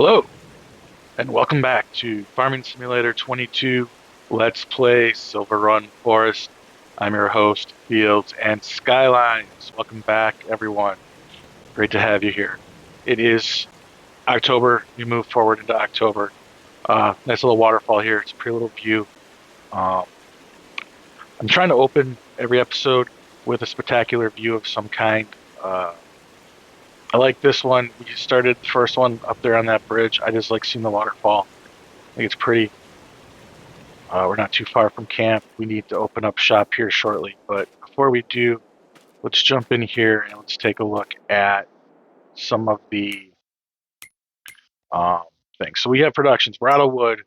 Hello, and welcome back to Farming Simulator 22. Let's play Silverrun Forest. I'm your host, Fields and Skylines. Welcome back, everyone. Great to have you here. It is October. We move forward into October. Nice little waterfall here. It's a pretty little view. Um, I'm trying to open every episode with a spectacular view of some kind. Uh, I like this one. We started the first one up there on that bridge. I just like seeing the waterfall. I think it's pretty. We're not too far from camp. We need to open up shop here shortly. But before we do, let's jump in here and let's take a look at some of the um, things. So we have productions. We're out of wood.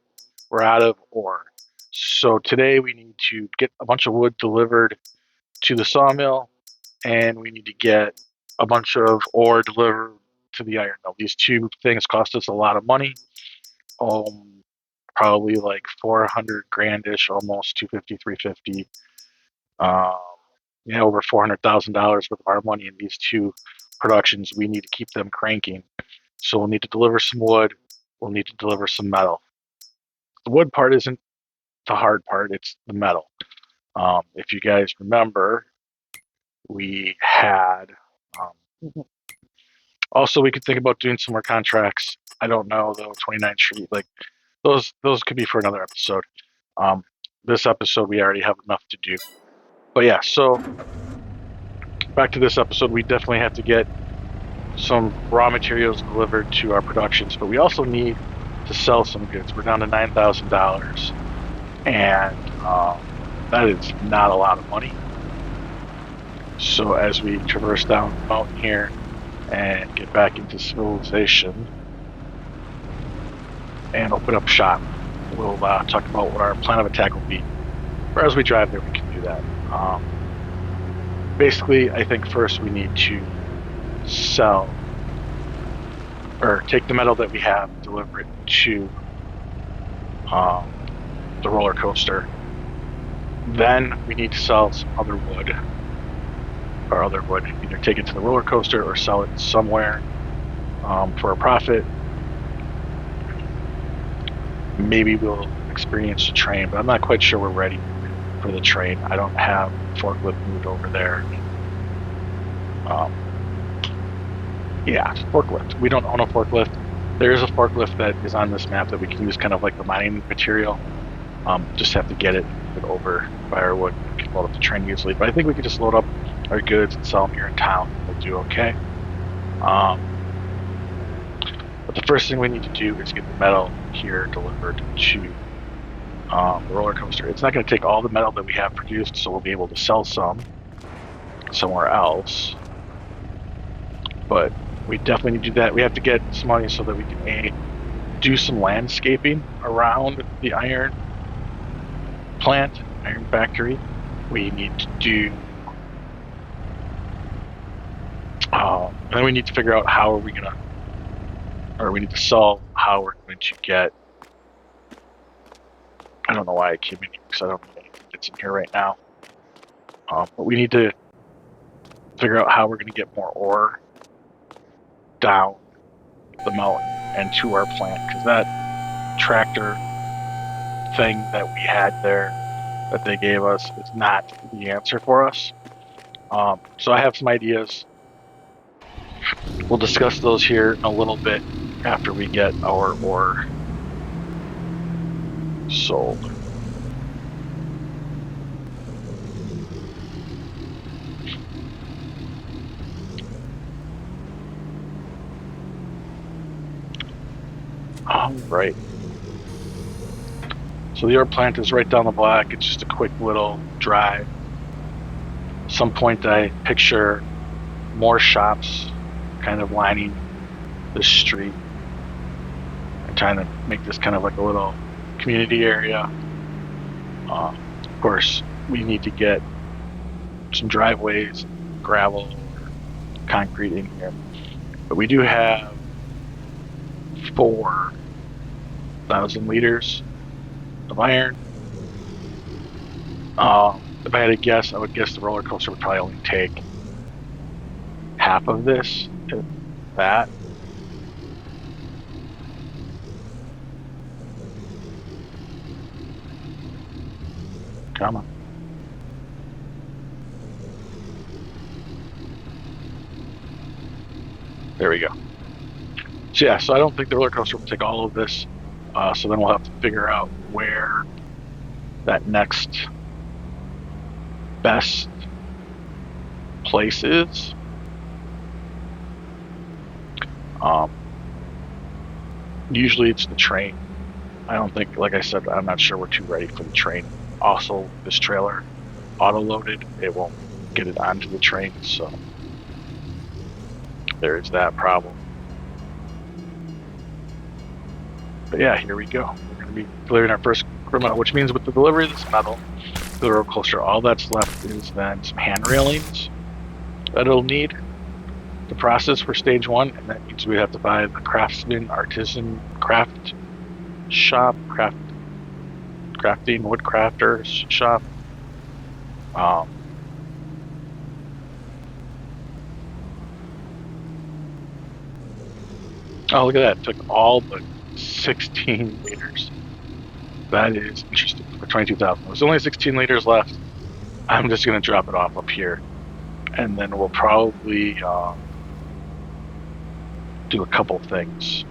We're out of ore. So today we need to get a bunch of wood delivered to the sawmill, and we need to get a bunch of ore delivered to the iron mill. These two things cost us a lot of money. Um, Probably like 400 grandish, almost 250, 350. Um, over $400,000 worth of our money in these two productions. We need to keep them cranking. So we'll need to deliver some wood. We'll need to deliver some metal. The wood part isn't the hard part, it's the metal. If you guys remember, we had. Also, we could think about doing some more contracts. I don't know, though, 29th Street. Like, those could be for another episode. Um, this episode, we already have enough to do. But yeah, so back to this episode, we definitely have to get some raw materials delivered to our productions, but we also need to sell some goods. We're down to $9,000, and that is not a lot of money. So as we traverse down the mountain here and get back into civilization and open up shop, we'll talk about what our plan of attack will be. Or as we drive there, we can do that. Basically, I think first we need to sell or take the metal that we have, deliver it to the roller coaster. Then we need to sell some other wood, either take it to the roller coaster or sell it somewhere for a profit. Maybe we'll experience a train, but I'm not quite sure we're ready for the train. I don't have forklift moved over there. Forklift. We don't own a forklift. There is a forklift that is on this map that we can use kind of like the mining material. Just have to get it over firewood. We can load up the train easily. But I think we could just load up our goods and sell them here in town. We'll do okay. But the first thing we need to do is get the metal here delivered to the roller coaster. It's not going to take all the metal that we have produced, so we'll be able to sell some somewhere else. But we definitely need to do that. We have to get some money so that we can do some landscaping around the iron plant, iron factory. We need to do, and then we need to figure out how are we gonna, or we need to solve how we're going to get. I don't know why I came in here because I don't need anything that's in here right now. But we need to figure out how we're going to get more ore down the mountain and to our plant, because that tractor thing that we had there that they gave us is not the answer for us. So I have some ideas. We'll discuss those here in a little bit after we get our ore sold. All right. So the ore plant is right down the block. It's just a quick little drive. At some point I picture more shops kind of lining the street and trying to make this kind of like a little community area. Of course, we need to get some driveways, gravel, or concrete in here. But we do have 4,000 liters of iron. If I had to guess, I would guess the roller coaster would probably only take half of this, if that. Come on. There we go. So yeah, so I don't think the roller coaster will take all of this. So then we'll have to figure out where that next best place is. Um, Usually it's the train. I don't think, like I said, I'm not sure we're too ready for the train. Also, this trailer auto loaded, it won't get it onto the train, so there is that problem. But yeah, here we go. We're going to be delivering our first criminal, which means with the delivery of this metal to the road coaster, all that's left is then some hand railings that it'll need to process for stage one, and that means we have to buy the craftsman artisan craft shop, crafting woodcrafters shop. Um, oh, look at that! It took all but 16 liters. That is interesting for 22,000. There's only 16 liters left. I'm just going to drop it off up here, and then we'll probably do a couple things.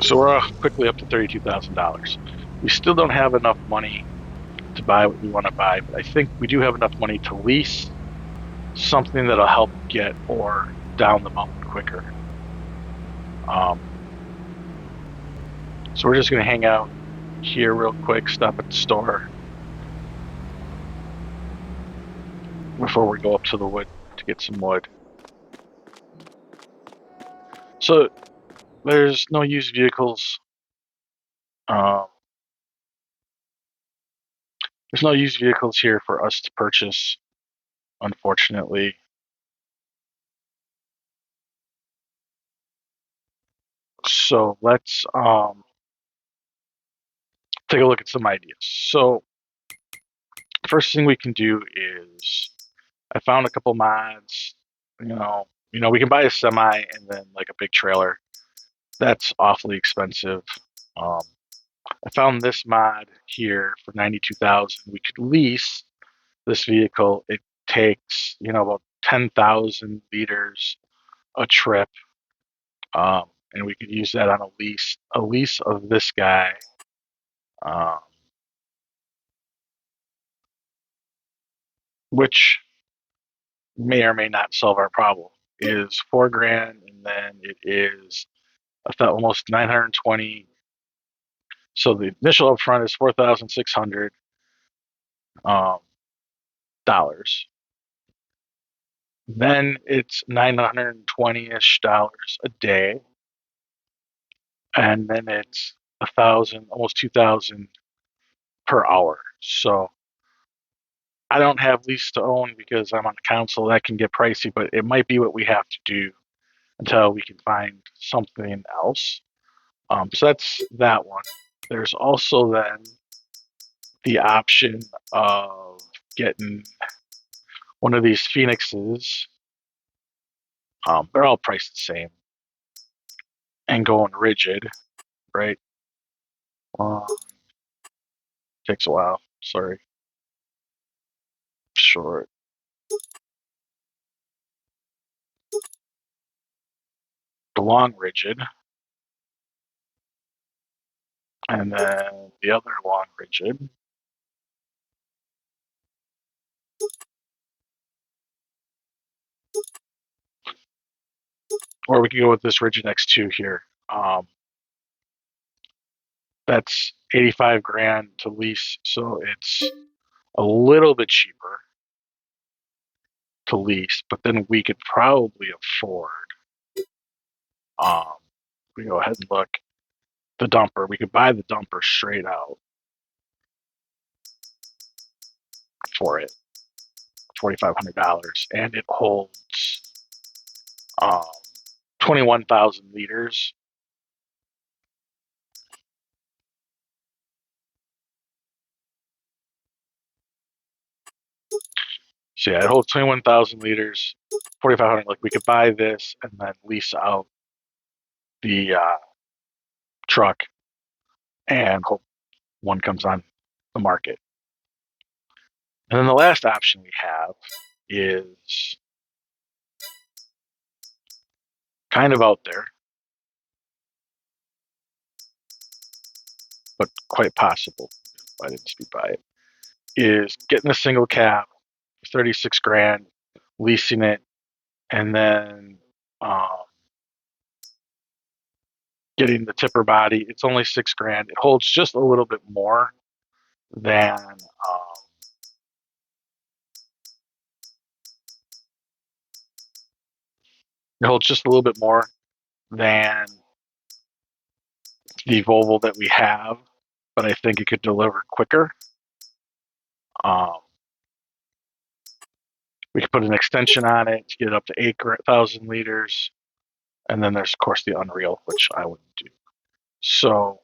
So we're quickly up to $32,000. We still don't have enough money to buy what we want to buy, but I think we do have enough money to lease something that'll help get ore down the mountain quicker. So we're just going to hang out here real quick, stop at the store before we go up to the wood to get some wood. So there's no used vehicles. Um, there's no used vehicles here for us to purchase, unfortunately. So let's take a look at some ideas. So first thing we can do is I found a couple mods. We can buy a semi and then like a big trailer. That's awfully expensive. Um, I found this mod here for 92,000. We could lease this vehicle. It takes about 10,000 liters a trip, and we could use that on a lease. A lease of this guy, um, which may or may not solve our problem, is 4 grand, and then it is almost 920. So the initial upfront is 4,600 um, dollars. Then it's 920-ish dollars a day, and then it's 1,000, almost 2,000 per hour. So I don't have lease to own because I'm on the council. That can get pricey, but it might be what we have to do until we can find something else. So that's that one. There's also then the option of getting one of these Phoenixes. They're all priced the same and going rigid, right? Uh, Takes a while. Sorry. Short. The long rigid, and then the other long rigid. Or we can go with this rigid X2 here. That's 85 grand to lease, so it's a little bit cheaper to lease, but then we could probably afford. Um, we go ahead and look the dumper. We could buy the dumper straight out for it, $4,500, and it holds um, 21,000 liters. So So yeah, it holds 21,000 liters, 4,500. Like we could buy this and then lease out the truck and hope one comes on the market. And then the last option we have is kind of out there, but quite possible if I didn't speed by it, is getting a single cab, 36 grand, leasing it, and then um, getting the tipper body. It's only 6 grand. It holds just a little bit more than it holds just a little bit more than the Volvo that we have, but I think it could deliver quicker. Um, we could put an extension on it to get it up to 8,000 liters, and then there's of course the Unreal, which I wouldn't do. So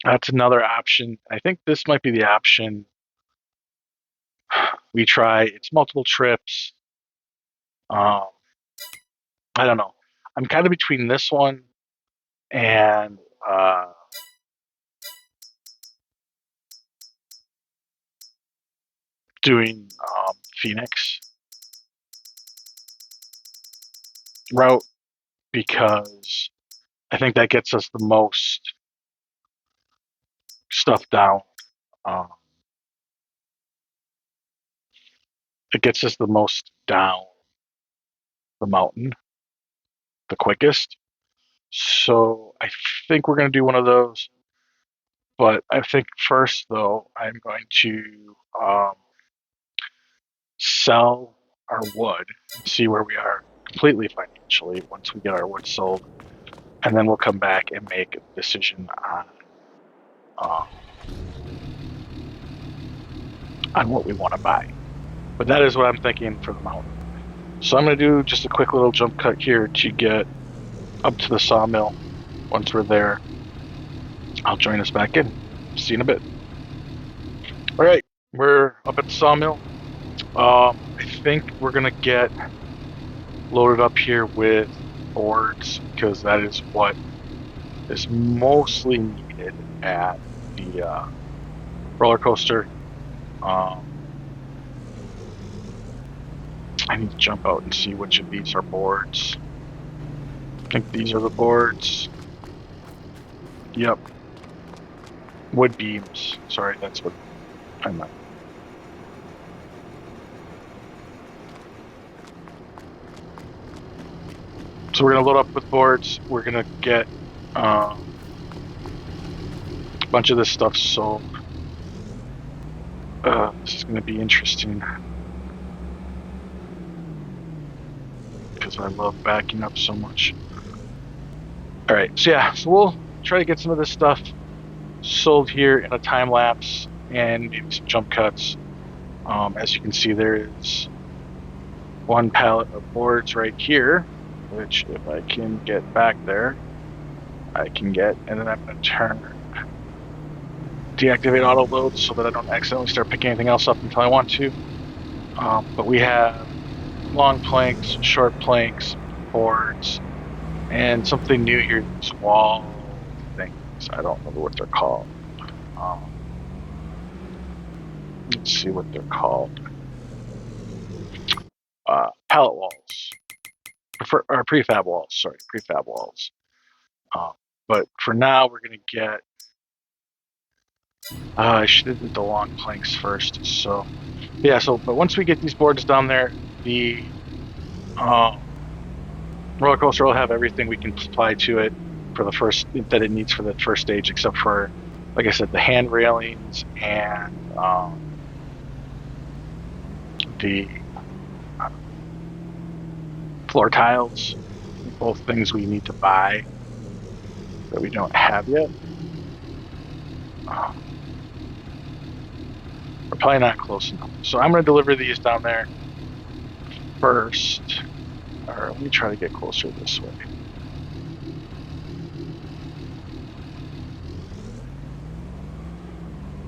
that's another option. I think this might be the option we try. It's multiple trips. Um, I don't know. I'm kind of between this one and doing Phoenix route because I think that gets us the most stuff down. Um, it gets us the most down the mountain the quickest. So I think we're going to do one of those. But I think first, though, I'm going to sell our wood and see where we are completely financially once we get our wood sold. And then we'll come back and make a decision um, on what we want to buy. But that is what I'm thinking for the mountain. So I'm going to do just a quick little jump cut here to get up to the sawmill. Once we're there, I'll join us back in. See you in a bit. All right, we're up at the sawmill. I think we're going to get loaded up here with boards because that is what is mostly needed at the roller coaster. I need to jump out and see which of these are boards. I think these are the boards. Yep. Wood beams. Sorry, that's what I meant. So we're going to load up with boards. We're going to get a bunch of this stuff sold. This is going to be interesting because I love backing up so much. All right, so yeah, so we'll try to get some of this stuff sold here in a time lapse and maybe some jump cuts. As you can see, there is one pallet of boards right here, which if I can get back there, I can get, and then I'm going to deactivate auto load so that I don't accidentally start picking anything else up until I want to. But we have long planks, short planks, boards, and something new here, these wall things. I don't remember what they're called. Let's see what they're called. Pallet walls. Or prefab walls, sorry, prefab walls. But for now, we're going to get... I should have did the long planks first. So, yeah, but once we get these boards down there, the roller coaster will have everything we can supply to it for the first, that it needs for the first stage, except for, like I said, the hand railings and the floor tiles, both things we need to buy that we don't have yet. We're probably not close enough. So I'm going to deliver these down there first. Or let me try to get closer this way.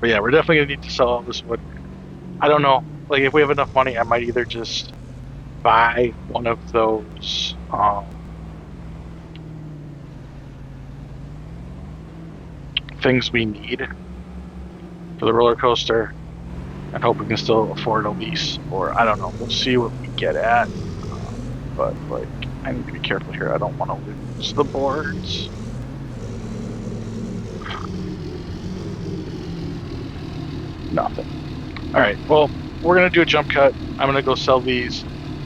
But yeah, we're definitely going to need to sell all this wood. I don't know like if we have enough money, I might either just buy one of those things we need for the roller coaster and hope we can still afford a lease, or I don't know. We'll see what we get at. But like, I need to be careful here. I don't want to lose the boards. Nothing. All right. Well, we're gonna do a jump cut. I'm gonna go sell these,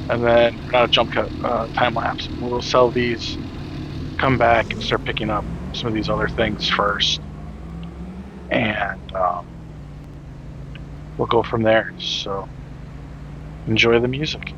and then not a jump cut, time lapse. We'll go sell these, come back, and start picking up some of these other things first, and we'll go from there. So enjoy the music.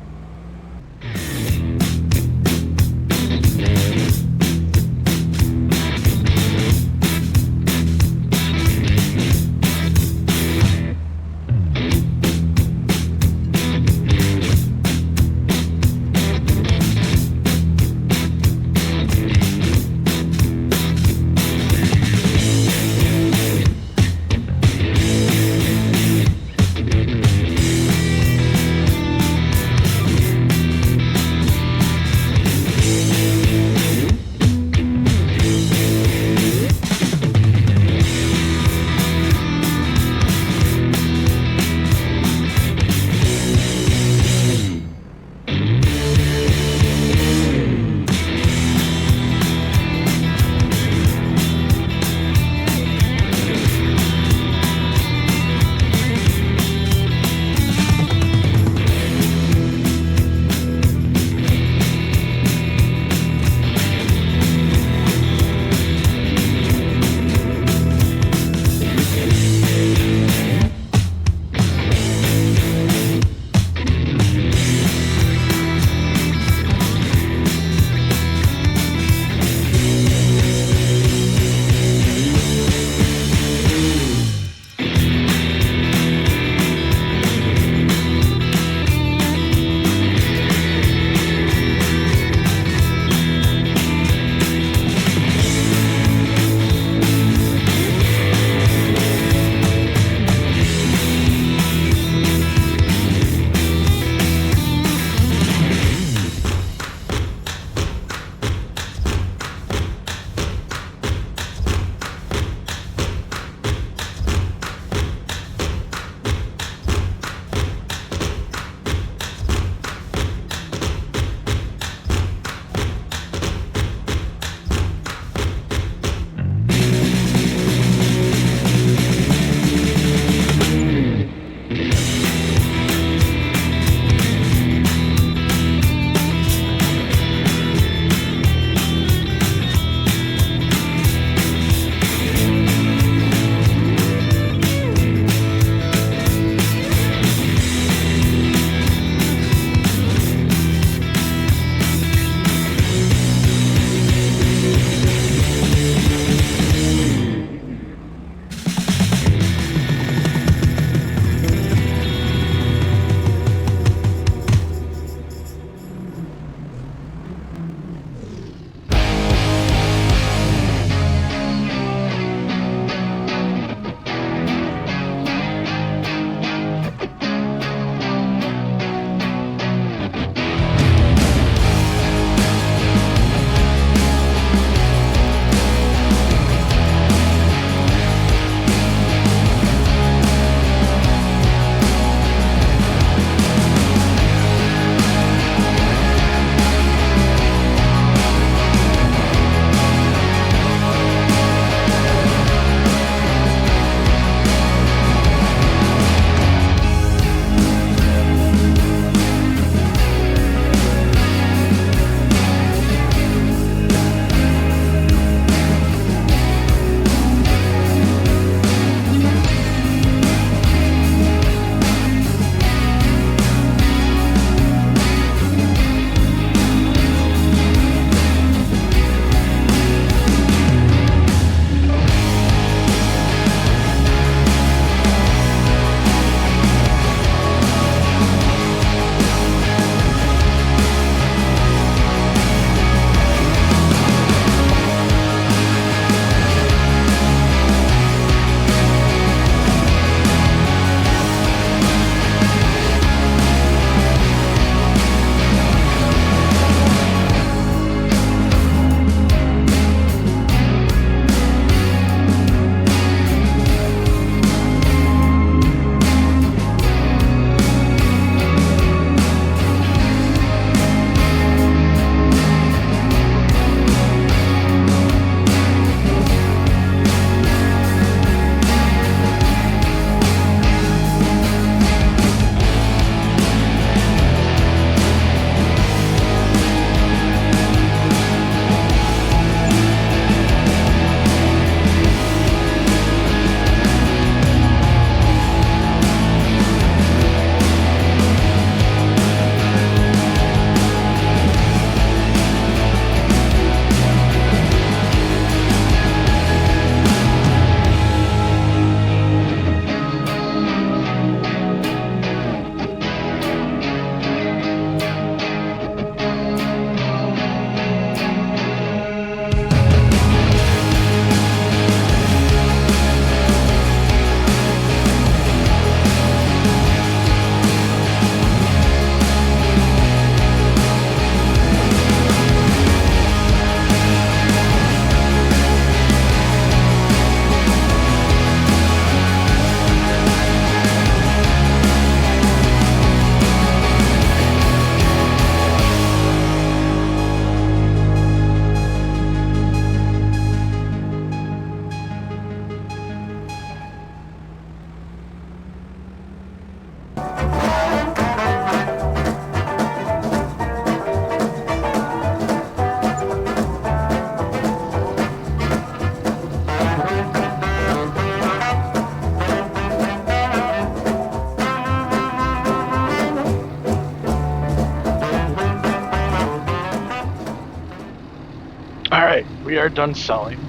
All right, we are done selling.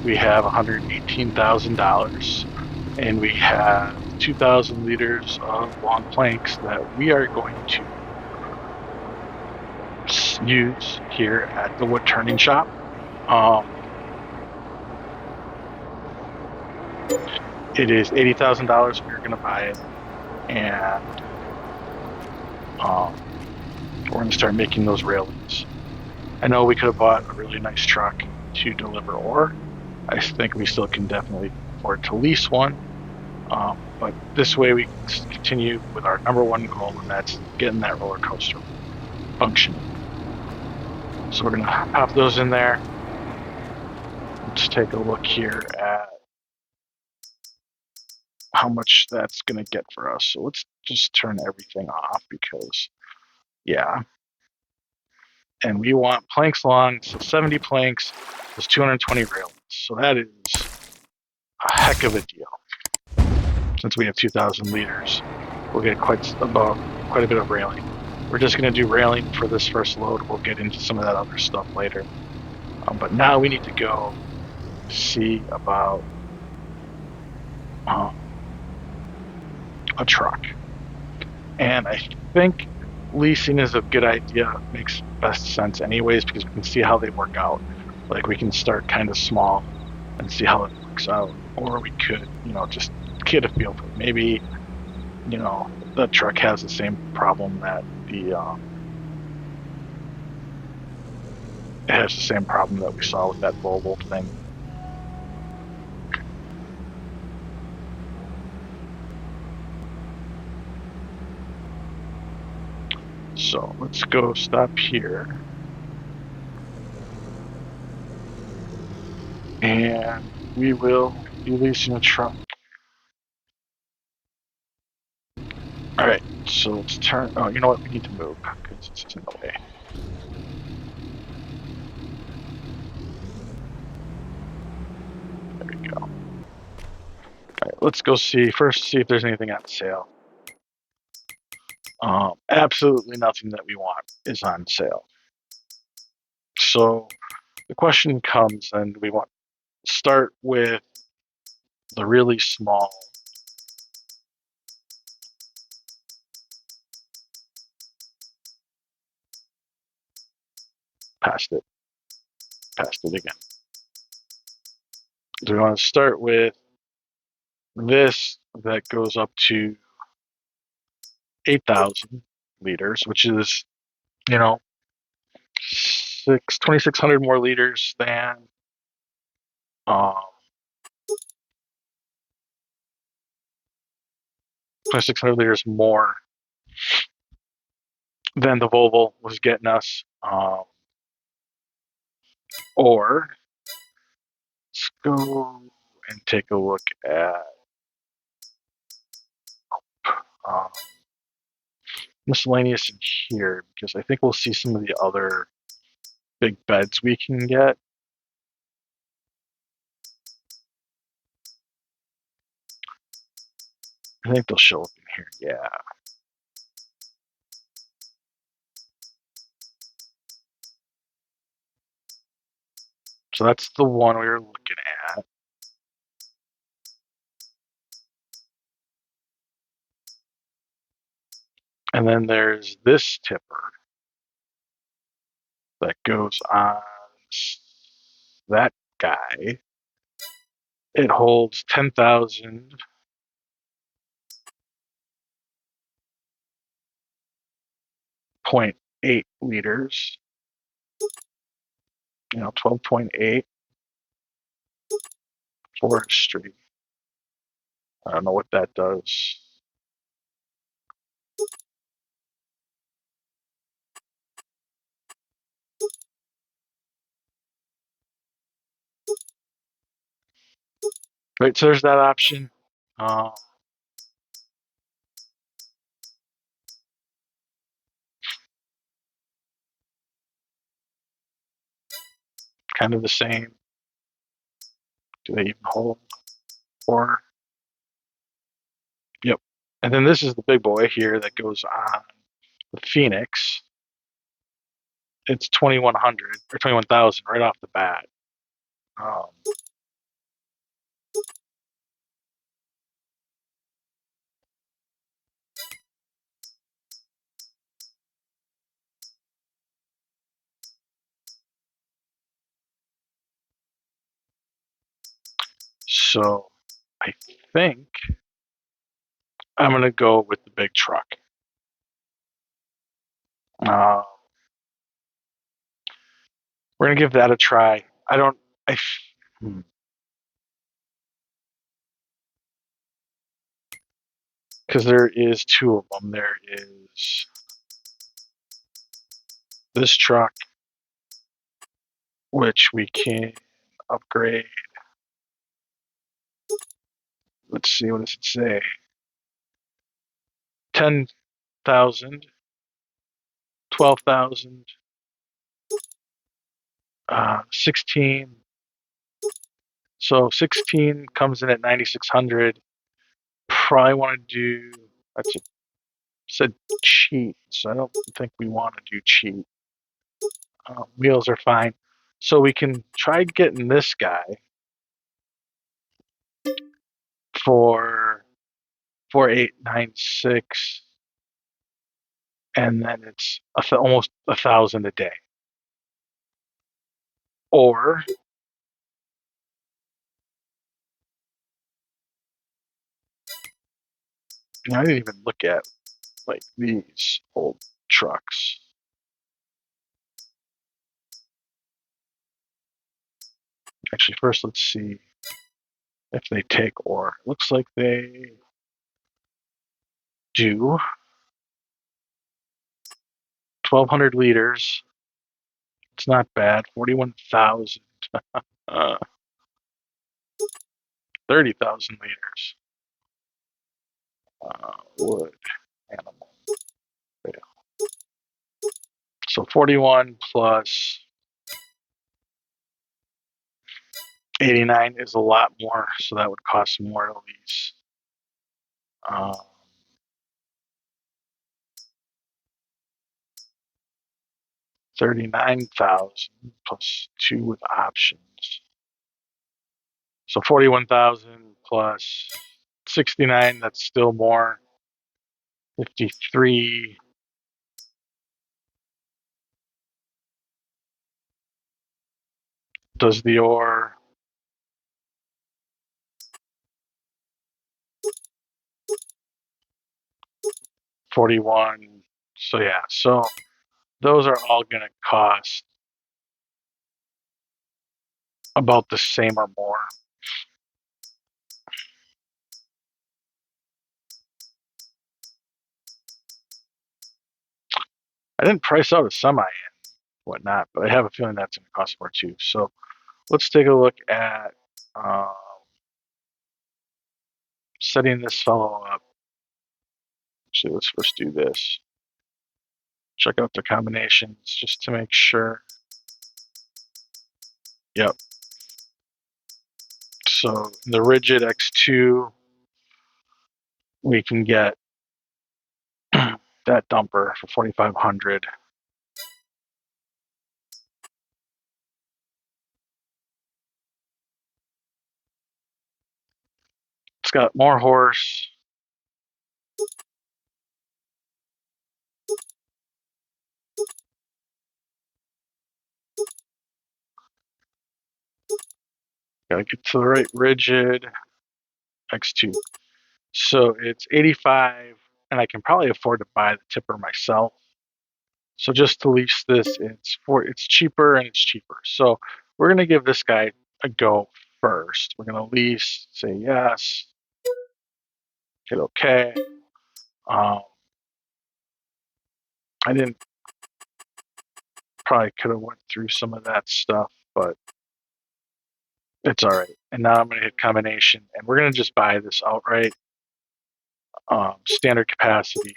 We have $118,000, and we have 2,000 liters of long planks that we are going to use here at the wood turning shop. Um, it is $80,000. We are going to buy it, and um, we're going to start making those railings. I know we could have bought a really nice truck to deliver ore. I think we still can definitely afford to lease one. But this way we can continue with our number one goal, and that's getting that roller coaster functioning. So we're going to pop those in there. Let's take a look here at how much that's going to get for us. So let's just turn everything off because, yeah. And we want planks long. So 70 planks is 220 railings. So that is a heck of a deal. Since we have 2,000 liters, we'll get quite a bit of railing. We're just going to do railing for this first load. We'll get into some of that other stuff later. But now we need to go see about a truck. And I think leasing is a good idea. It makes best sense anyways because we can see how they work out. Like we can start kind of small and see how it works out. Or we could, just get a feel for it. Maybe, the truck has the same problem that it has the same problem that we saw with that Volvo thing. So let's go stop here. And we will be leasing a truck. All right, so let's turn. Oh, you know what? We need to move because this is in the way. There we go. All right, let's go see if there's anything on sale. Absolutely nothing that we want is on sale. So the question comes, and we want to start with the really small. Past it. Past it again. So we want to start with this that goes up to 8,000 liters, which is, you know, 2,600 more liters than um, 2,600 liters more than the Volvo was getting us. Or let's go and take a look at um, miscellaneous in here because I think we'll see some of the other big beds we can get. I think they'll show up in here. Yeah. So that's the one we were looking at. And then there's this tipper that goes on that guy. It holds 10,000.8 liters, 12.8 forestry. I don't know what that does. Right, so there's that option. Um, kind of the same. Do they even hold? Or, yep. And then this is the big boy here that goes on the Phoenix. it's 2,100 or 21,000 right off the bat. Um, so I think I'm gonna go with the big truck. Uh, we're gonna give that a try. I don't. I because there is two of them. There is this truck, which we can upgrade. Let's see, what does it say? 10,000, 12,000, 16. So 16 comes in at 9,600. Probably want to do, that's a, said cheap, so I don't think we want to do cheap. Wheels are fine. So we can try getting this guy for 4,896, and then it's almost 1,000 a day. Or I didn't even look at like these old trucks. Actually, first let's see if they take ore. Looks like they do. 1,200 liters. It's not bad. 41,000. Uh, 30,000 liters. Wood. Animal. Yeah. So 41 plus 89 is a lot more, so that would cost more to lease. 39,000 plus 2 with options. So 41,000 plus 69, that's still more. 53. Does the ore. $41. So yeah, so those are all going to cost about the same or more. I didn't price out a semi and whatnot, but I have a feeling that's going to cost more too. So let's take a look at setting this fellow up. Actually, let's first do this. Check out the combinations just to make sure. Yep. So the rigid X2, we can get that dumper for 4,500. It's got more horse. Gotta get to the right rigid X2. So it's 85, and I can probably afford to buy the tipper myself. So just to lease this, it's cheaper and it's cheaper. So we're gonna give this guy a go first. We're gonna lease, say yes, hit okay. I didn't probably could have went through some of that stuff, but it's all right. And now I'm gonna hit combination, and we're gonna just buy this outright. Standard capacity.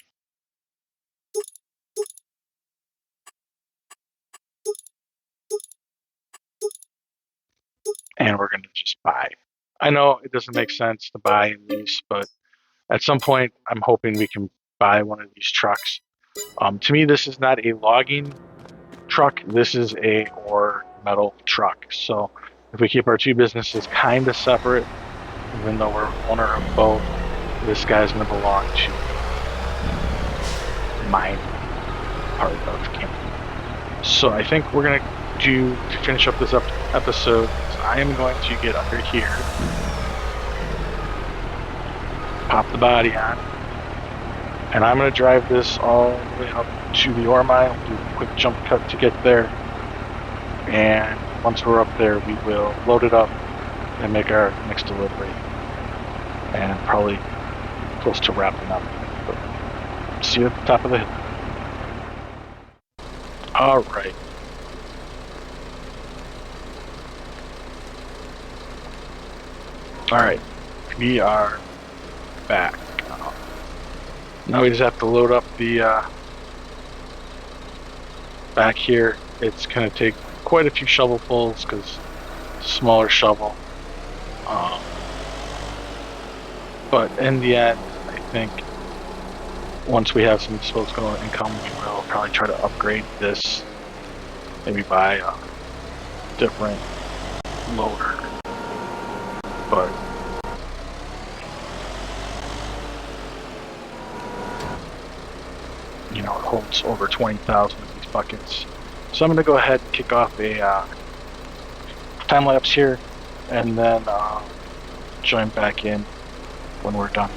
And we're going to just buy. I know it doesn't make sense to buy and lease, but at some point, I'm hoping we can buy one of these trucks. To me, this is not a logging truck. This is a ore metal truck. So if we keep our two businesses kind of separate, even though we're owner of both, this guy's going to belong to the mining part of camping. So I think we're going to finish up this episode. I am going to get under here, pop the body on, and I'm going to drive this all the way up to the ore mine. We'll do a quick jump cut to get there. And once we're up there, we will load it up and make our next delivery. And probably close to wrapping up. But see you at the top of the hill. All right. All right. We are back. Now we just have to load up the back here. It's going to take quite a few shovelfuls because it's a smaller shovel. But in the end, I think once we have some disposable income, we will probably try to upgrade this. Maybe buy a different loader. But you know, it holds over 20,000 of these buckets. So I'm going to go ahead and kick off a time lapse here, and then join back in when we're done.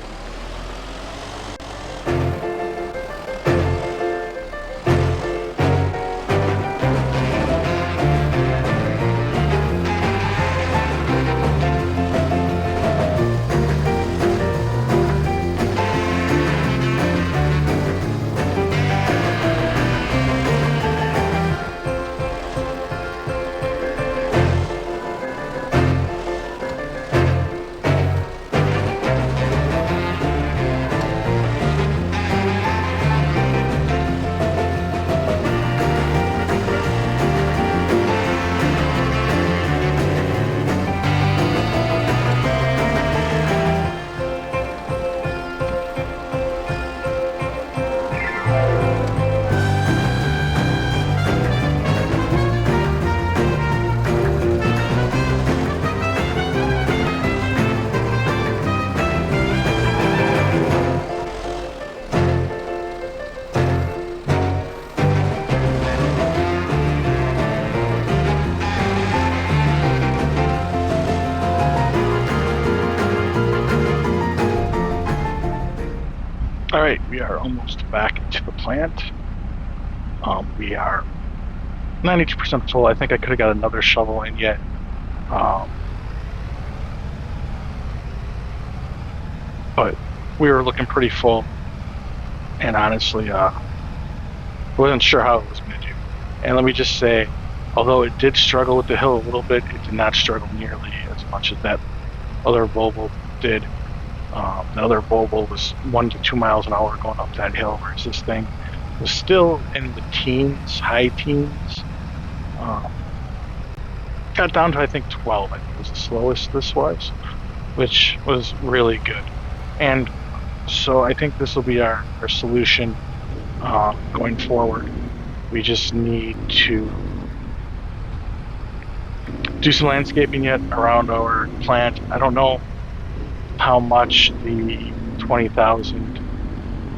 All right, we are almost back to the plant. We are 92% full. I think I could have got another shovel in yet. But we were looking pretty full. And honestly, wasn't sure how it was going to do. And let me just say, although it did struggle with the hill a little bit, it did not struggle nearly as much as that other Volvo did. The other Volvo was 1 to 2 miles an hour going up that hill, whereas this thing was still in the teens, high teens. Got down to, I think, 12, I think was the slowest this was, which was really good. And so I think this will be our solution going forward. We just need to do some landscaping yet around our plant. I don't know how much the 20,000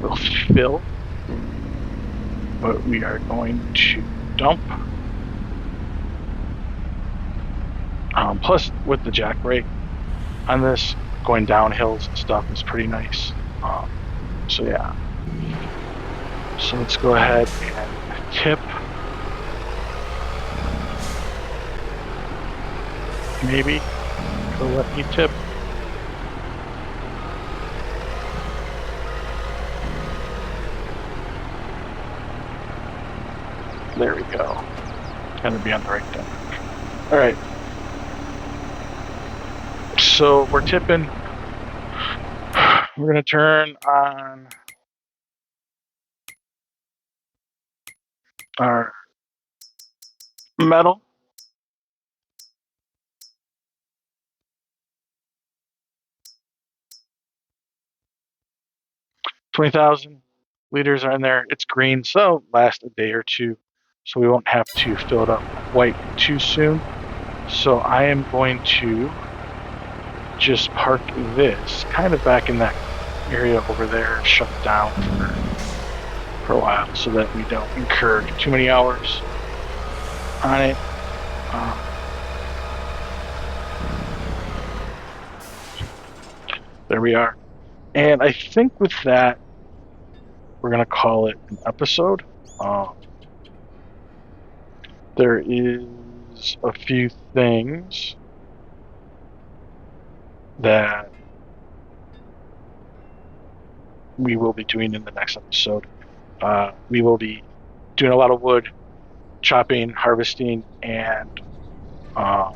will fill, but we are going to dump. Plus, with the jack brake on this, going down hills and stuff is pretty nice. So yeah. So let's go ahead and tip. Maybe it'll let me tip. There we go. Gonna be on the right thing. All right. So we're tipping. We're gonna turn on our metal. $20,000 liters are in there. It's green, so last a day or two. so we won't have to fill it up quite too soon. So I am going to just park this kind of back in that area over there, shut it down for a while so that we don't incur too many hours on it. There we are. And I think with that, we're going to call it an episode. There is a few things that we will be doing in the next episode. We will be doing a lot of wood chopping, harvesting, and uh,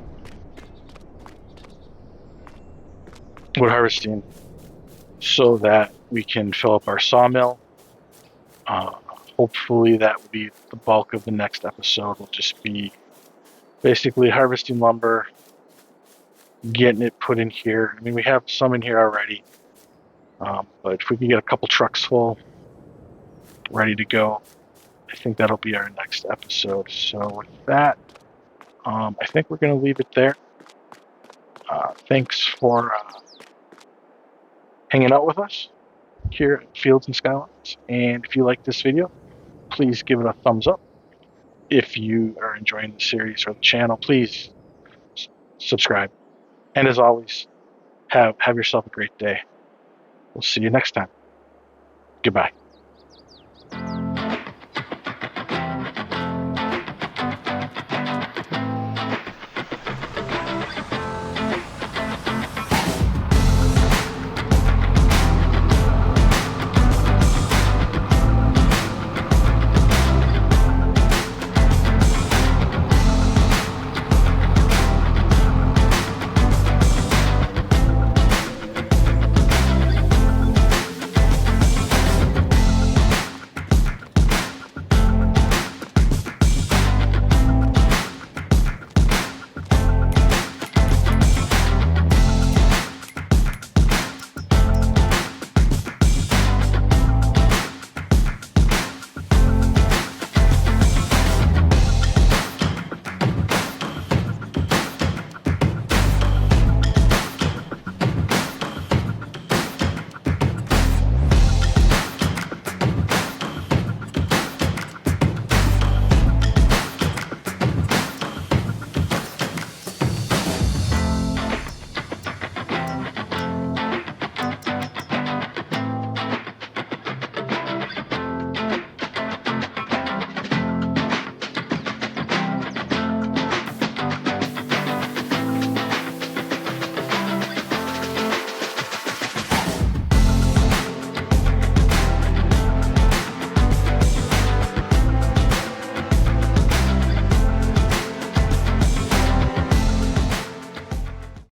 wood harvesting so that we can fill up our sawmill. Uh, Hopefully, that will be the bulk of the next episode. Will just be basically harvesting lumber, getting it put in here. I mean, we have some in here already, but if we can get a couple trucks full, ready to go, I think that'll be our next episode. So with that, I think we're going to leave it there. Thanks for hanging out with us here at Fields and Skylines. And if you like this video, please give it a thumbs up. If you are enjoying the series or the channel, please subscribe. And as always, have yourself a great day. We'll see you next time. Goodbye.